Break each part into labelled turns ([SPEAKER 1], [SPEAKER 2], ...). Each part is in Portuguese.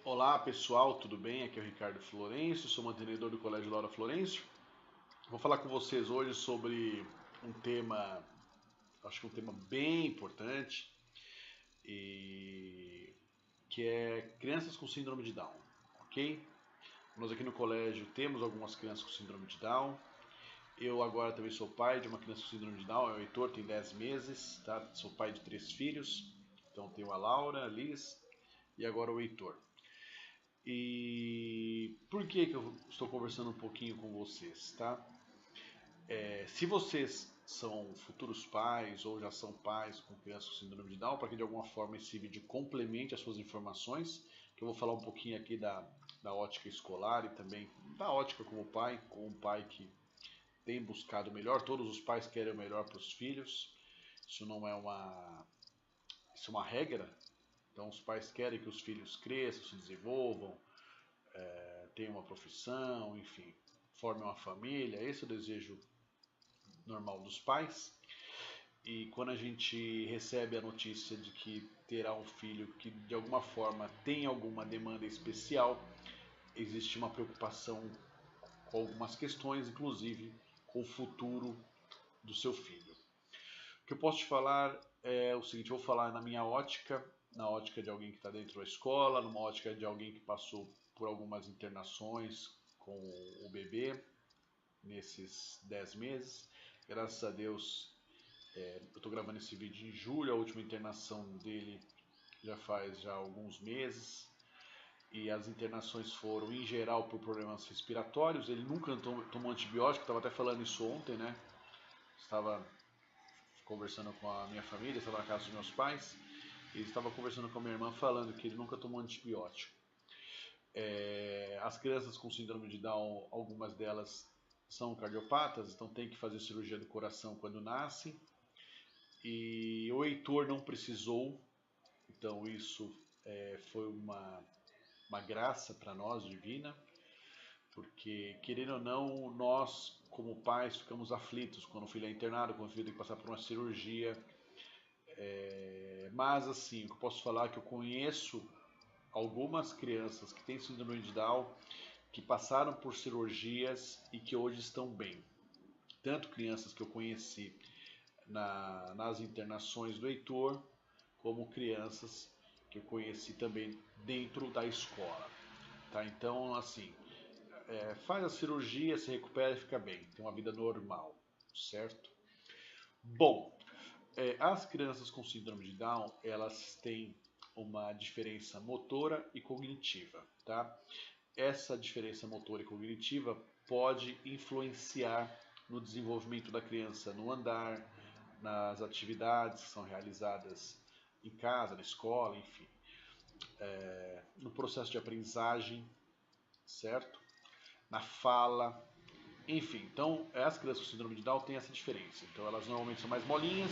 [SPEAKER 1] Olá pessoal, tudo bem? Aqui é o Ricardo Florencio, sou mantenedor do Colégio Laura Florencio. Vou falar com vocês hoje sobre um tema, acho que um tema bem importante, e que é crianças com síndrome de Down, ok? Nós aqui no colégio temos algumas crianças com síndrome de Down. Eu agora também sou pai de uma criança com síndrome de Down, é o Heitor, tem 10 meses, tá? Sou pai de 3 filhos, então tenho a Laura, a Liz e agora o Heitor. E por que eu estou conversando um pouquinho com vocês, tá? Se vocês são futuros pais ou já são pais com crianças com síndrome de Down, para que de alguma forma esse vídeo complemente as suas informações, que eu vou falar um pouquinho aqui da ótica escolar e também da ótica como pai, com um pai que tem buscado o melhor, todos os pais querem o melhor para os filhos, isso não é isso é uma regra, então os pais querem que os filhos cresçam, se desenvolvam, tenham uma profissão, enfim, formem uma família, esse é o desejo normal dos pais. E quando a gente recebe a notícia de que terá um filho que de alguma forma tem alguma demanda especial, existe uma preocupação com algumas questões, inclusive com o futuro do seu filho. O que eu posso te falar é o seguinte, eu vou falar na minha ótica, na ótica de alguém que está dentro da escola, numa ótica de alguém que passou por algumas internações com o bebê nesses 10 meses. Graças a Deus, eu estou gravando esse vídeo em julho, a última internação dele já faz já alguns meses. E as internações foram, em geral, por problemas respiratórios. Ele nunca tomou antibiótico, estava até falando isso ontem, né? Estava conversando com a minha família, estava na casa dos meus pais, e estava conversando com a minha irmã falando que ele nunca tomou antibiótico. As crianças com síndrome de Down, algumas delas são cardiopatas, então tem que fazer cirurgia do coração quando nascem. E o Heitor não precisou, então isso foi uma graça para nós, divina, porque querendo ou não, nós como pais ficamos aflitos quando o filho é internado, quando o filho tem que passar por uma cirurgia. Mas assim, o que eu posso falar é que eu conheço algumas crianças que têm síndrome de Down que passaram por cirurgias e que hoje estão bem. Tanto crianças que eu conheci nas internações do Heitor, como crianças que eu conheci também dentro da escola. Tá? Então, assim, faz a cirurgia, se recupera e fica bem, tem uma vida normal, certo? Bom, as crianças com síndrome de Down, elas têm uma diferença motora e cognitiva, tá? Essa diferença motora e cognitiva pode influenciar no desenvolvimento da criança no andar, nas atividades que são realizadas em casa, na escola, enfim, no processo de aprendizagem, certo? Na fala, enfim. Então, as crianças com síndrome de Down têm essa diferença. Então, elas normalmente são mais molinhas,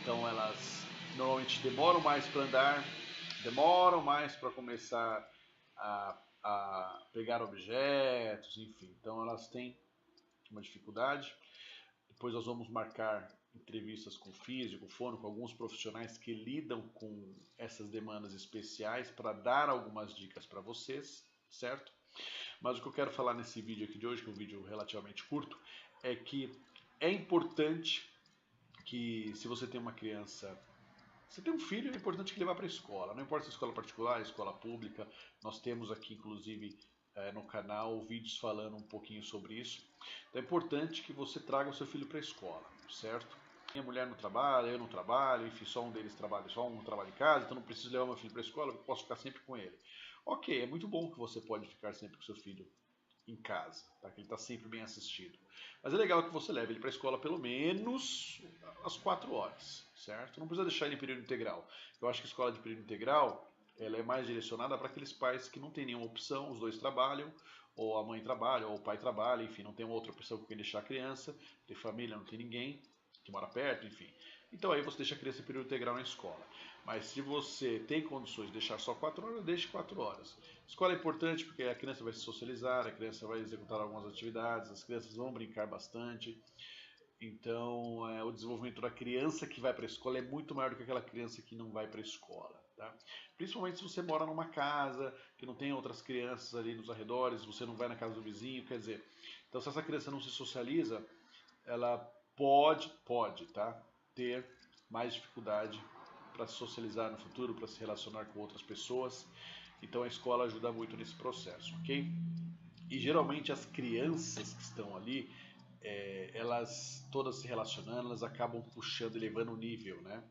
[SPEAKER 1] então elas normalmente demoram mais para andar, demoram mais para começar a pegar objetos, enfim. Então, elas têm uma dificuldade. Depois nós vamos marcar entrevistas com físico, fono, com alguns profissionais que lidam com essas demandas especiais para dar algumas dicas para vocês, certo? Mas o que eu quero falar nesse vídeo aqui de hoje, que é um vídeo relativamente curto, é que é importante que se você tem uma criança, você tem um filho, é importante que ele vá para a escola. Não importa se é escola particular, escola pública. Nós temos aqui, inclusive, no canal, vídeos falando um pouquinho sobre isso. Então é importante que você traga o seu filho para a escola, certo? Minha mulher não trabalha, eu não trabalho, enfim, só um deles trabalha, só um trabalha em casa, então não preciso levar meu filho para a escola, eu posso ficar sempre com ele. Ok, é muito bom que você pode ficar sempre com seu filho em casa, tá? Que ele está sempre bem assistido. Mas é legal que você leve ele para a escola pelo menos às 4 horas, certo? Não precisa deixar ele em período integral. Eu acho que a escola de período integral ela é mais direcionada para aqueles pais que não têm nenhuma opção, os dois trabalham, ou a mãe trabalha, ou o pai trabalha, enfim, não tem uma outra opção com quem deixar a criança, tem família, não tem ninguém que mora perto, enfim. Então aí você deixa a criança em período integral na escola. Mas se você tem condições de deixar só 4 horas, deixe 4 horas. Escola é importante porque a criança vai se socializar, a criança vai executar algumas atividades, as crianças vão brincar bastante. Então, o desenvolvimento da criança que vai para a escola é muito maior do que aquela criança que não vai para a escola, Tá? Principalmente se você mora numa casa que não tem outras crianças ali nos arredores, você não vai na casa do vizinho, quer dizer, então se essa criança não se socializa, ela pode, tá, ter mais dificuldade para se socializar no futuro, para se relacionar com outras pessoas. Então a escola ajuda muito nesse processo, ok? E geralmente as crianças que estão ali, elas todas se relacionando, elas acabam puxando, elevando o nível, né?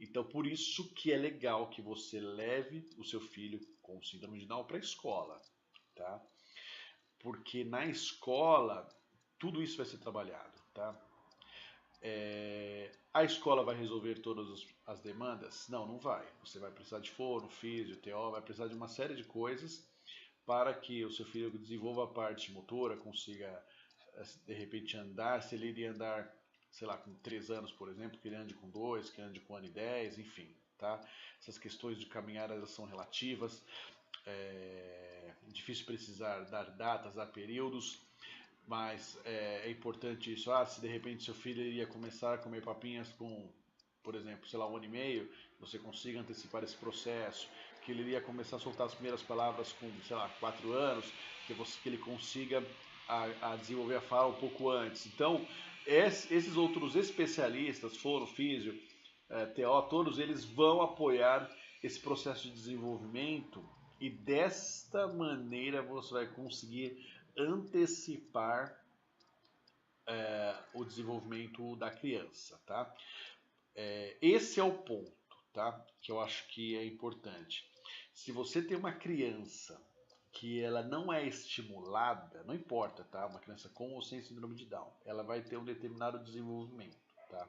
[SPEAKER 1] Então por isso que é legal que você leve o seu filho com síndrome de Down para a escola, tá? Porque na escola tudo isso vai ser trabalhado, tá? A escola vai resolver todas as demandas? Não, não vai. Você vai precisar de fono, físio, TO, vai precisar de uma série de coisas para que o seu filho desenvolva a parte motora, consiga de repente andar, se ele iria andar, sei lá, com 3 anos, por exemplo, que ele ande com 2, que ande com 1 ano e 10, enfim, tá? Essas questões de caminhar, elas são relativas, difícil precisar dar datas, dar períodos, mas é importante isso. Se de repente seu filho iria começar a comer papinhas com, por exemplo, sei lá, 1 ano e meio, você consiga antecipar esse processo, que ele iria começar a soltar as primeiras palavras com, sei lá, 4 anos, que ele consiga a desenvolver a fala um pouco antes. Então, esses outros especialistas, fono, físio, TO, todos eles vão apoiar esse processo de desenvolvimento e desta maneira você vai conseguir antecipar o desenvolvimento da criança, tá? Esse é o ponto, tá? Que eu acho que é importante. Se você tem uma criança que ela não é estimulada, não importa, tá? Uma criança com ou sem síndrome de Down, ela vai ter um determinado desenvolvimento, tá?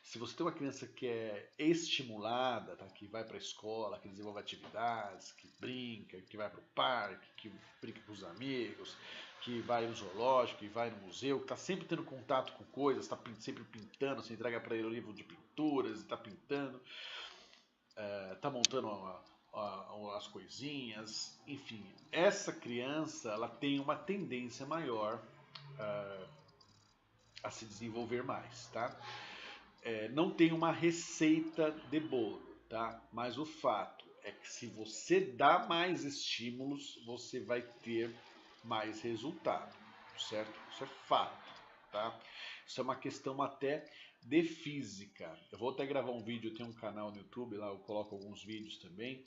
[SPEAKER 1] Se você tem uma criança que é estimulada, tá? Que vai para a escola, que desenvolve atividades, que brinca, que vai para o parque, que brinca com os amigos, que vai no zoológico, que vai no museu, que está sempre tendo contato com coisas, está sempre pintando, você entrega para ele o livro de pinturas, está pintando, está montando as coisinhas, enfim, essa criança ela tem uma tendência maior a se desenvolver mais, tá? Não tem uma receita de bolo, tá? Mas o fato é que se você dá mais estímulos, você vai ter mais resultado, certo? Isso é fato, tá? Isso é uma questão até de física. Eu vou até gravar um vídeo, eu tenho um canal no YouTube, lá eu coloco alguns vídeos também.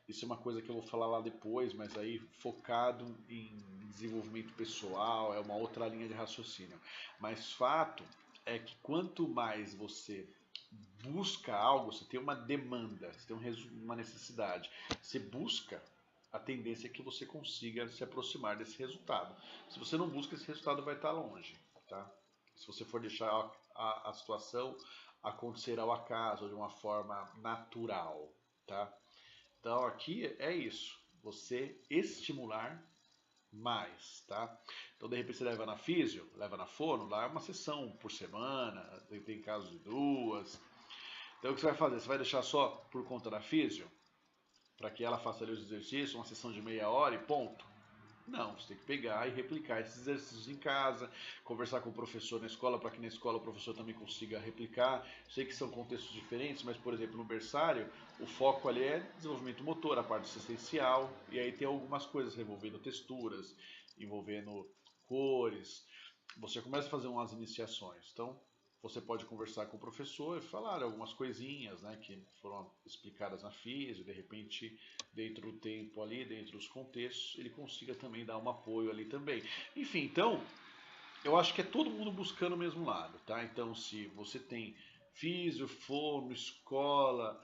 [SPEAKER 1] Isso é uma coisa que eu vou falar lá depois, mas aí focado em desenvolvimento pessoal, é uma outra linha de raciocínio. Mas fato é que quanto mais você busca algo, você tem uma demanda, você tem uma necessidade, você busca, a tendência é que você consiga se aproximar desse resultado. Se você não busca, esse resultado vai estar longe, tá? Se você for deixar a situação acontecer ao acaso, de uma forma natural, tá? Então aqui é isso, você estimular mais, tá? Então de repente você leva na físio, leva na fono, lá é uma sessão por semana, tem casos de 2. Então o que você vai fazer? Você vai deixar só por conta da físio, para que ela faça ali os exercícios, uma sessão de meia hora e ponto? Não, você tem que pegar e replicar esses exercícios em casa, conversar com o professor na escola, para que na escola o professor também consiga replicar. Sei que são contextos diferentes, mas, por exemplo, no berçário, o foco ali é desenvolvimento motor, a parte assistencial, e aí tem algumas coisas envolvendo texturas, envolvendo cores. Você começa a fazer umas iniciações. Então, você pode conversar com o professor e falar algumas coisinhas, né, que foram explicadas na física, de repente, dentro do tempo ali, dentro dos contextos, ele consiga também dar um apoio ali também. Enfim, então, eu acho que é todo mundo buscando o mesmo lado, tá? Então, se você tem físio, fono, escola,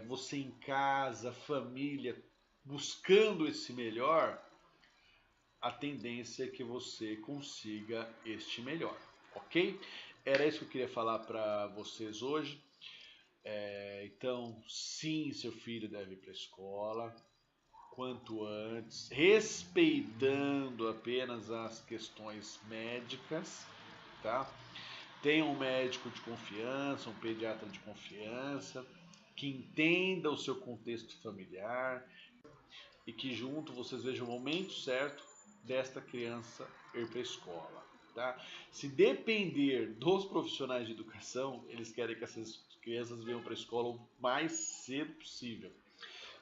[SPEAKER 1] você em casa, família, buscando esse melhor, a tendência é que você consiga este melhor, ok? Era isso que eu queria falar para vocês hoje. Então, sim, seu filho deve ir para a escola quanto antes, respeitando apenas as questões médicas, tá? Tenha um médico de confiança, um pediatra de confiança, que entenda o seu contexto familiar e que junto vocês vejam o momento certo desta criança ir para a escola. Tá? Se depender dos profissionais de educação, eles querem que essas crianças venham para a escola o mais cedo possível.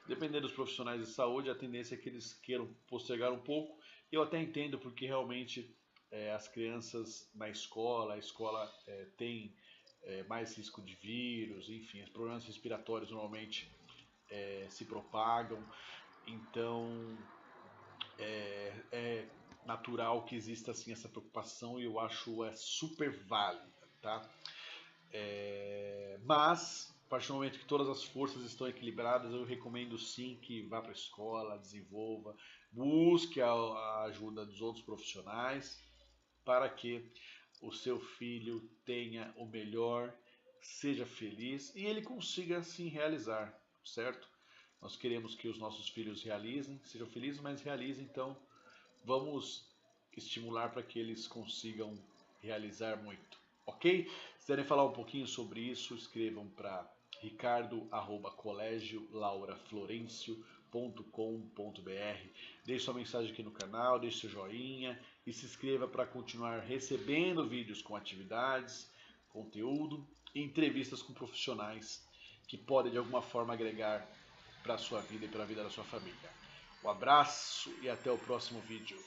[SPEAKER 1] Dependendo dos profissionais de saúde, a tendência é que eles queiram postergar um pouco. Eu até entendo, porque realmente as crianças na escola, a escola tem mais risco de vírus, enfim, os problemas respiratórios normalmente se propagam, então é natural que exista assim essa preocupação e eu acho super válida, tá? Mas a partir do momento que todas as forças estão equilibradas, eu recomendo sim que vá para a escola, desenvolva, busque a ajuda dos outros profissionais para que o seu filho tenha o melhor, seja feliz e ele consiga assim realizar, certo? Nós queremos que os nossos filhos realizem, sejam felizes, mas realizem, então vamos estimular para que eles consigam realizar muito, ok? Se quiserem falar um pouquinho sobre isso, escrevam para ricardo@colegiolauraflorencio.com.br. Deixe sua mensagem aqui no canal, deixe seu joinha e se inscreva para continuar recebendo vídeos com atividades, conteúdo e entrevistas com profissionais que podem de alguma forma agregar para a sua vida e para a vida da sua família. Um abraço e até o próximo vídeo.